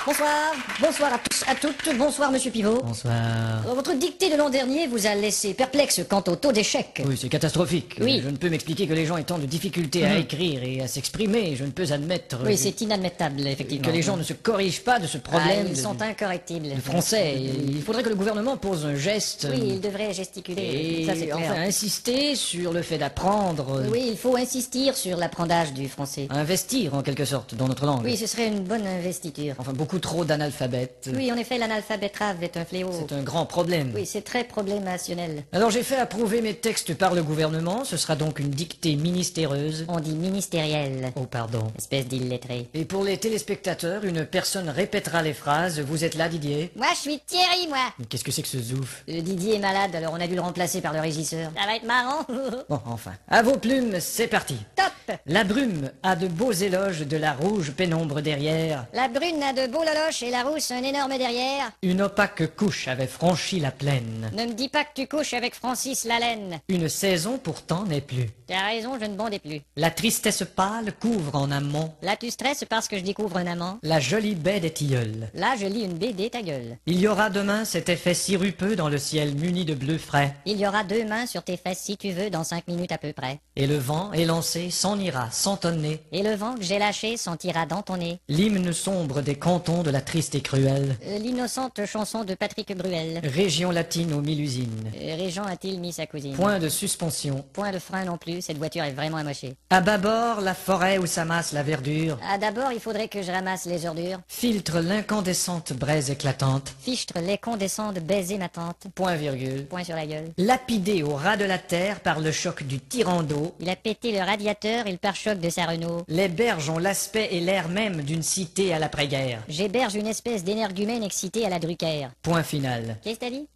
Bonsoir, bonsoir à tous, à toutes, bonsoir Monsieur Pivot. Bonsoir. Alors, votre dictée de l'an dernier vous a laissé perplexe quant au taux d'échec. Oui, c'est catastrophique. Oui. Je ne peux m'expliquer que les gens aient tant de difficultés à écrire et à s'exprimer. Je ne peux admettre Oui, c'est inadmettable, effectivement. que les gens ne se corrigent pas de ce problème. Ils sont incorrectibles. Le français. Il faudrait que le gouvernement pose un geste. Oui, il devrait gesticuler. Et Ça, c'est clair. enfin insister sur le fait d'apprendre. Oui, il faut insister sur l'apprentissage du français. Investir en quelque sorte dans notre langue. Oui, ce serait une bonne investiture. Enfin, beaucoup trop d'analphabètes. Oui, en effet, l'analphabétrave est un fléau. C'est un grand problème. Oui, c'est très problémationnel. Alors j'ai fait approuver mes textes par le gouvernement. Ce sera donc une dictée ministéreuse. On dit ministériel. Oh, pardon. Espèce d'illettré. Et pour les téléspectateurs, une personne répétera les phrases. Vous êtes là, Didier? Moi, je suis Thierry, moi. Mais qu'est-ce que c'est que ce zouf? Didier est malade, alors on a dû le remplacer par le régisseur. Ça va être marrant. Bon, enfin. À vos plumes, c'est parti. Top. La brume a de beaux éloges de la rouge pénombre derrière. La brune a de beaux loloches et la rousse un énorme derrière. Une opaque couche avait franchi la plaine. Ne me dis pas que tu couches avec Francis Lalaine. Une saison pourtant n'est plus. T'as raison, je ne bondais plus. La tristesse pâle couvre en amont Là, tu stresses parce que je découvre un amant. la jolie baie des tilleuls. Là, je lis une BD, ta gueule. Il y aura demain cet effet sirupeux dans le ciel muni de bleu frais. Il y aura 2 mains sur tes fesses si tu veux dans 5 minutes à peu près. Et le vent élancé s'en ira sans tonner. Et le vent que j'ai lâché sentira dans ton nez. L'hymne sombre des cantons de la triste et cruelle L'innocente chanson de Patrick Bruel. région latine aux 1000 usines. Régent a-t-il mis sa cousine? Point de suspension. Point de frein non plus, cette voiture est vraiment amochée. À bâbord, la forêt où s'amasse la verdure Ah, d'abord, il faudrait que je ramasse les ordures. filtre l'incandescente braise éclatante. Fichtre les condescends de baiser ma tante. Point virgule. Point sur la gueule. Lapidé au ras de la terre par le choc du tyran d'eau, Il a pété le radiateur et le pare-choc de sa Renault. les berges ont l'aspect et l'air même d'une cité à l'après-guerre. J'héberge une espèce d'énergumène excité à la Drucker. Point final. Qu'est-ce que t'as dit?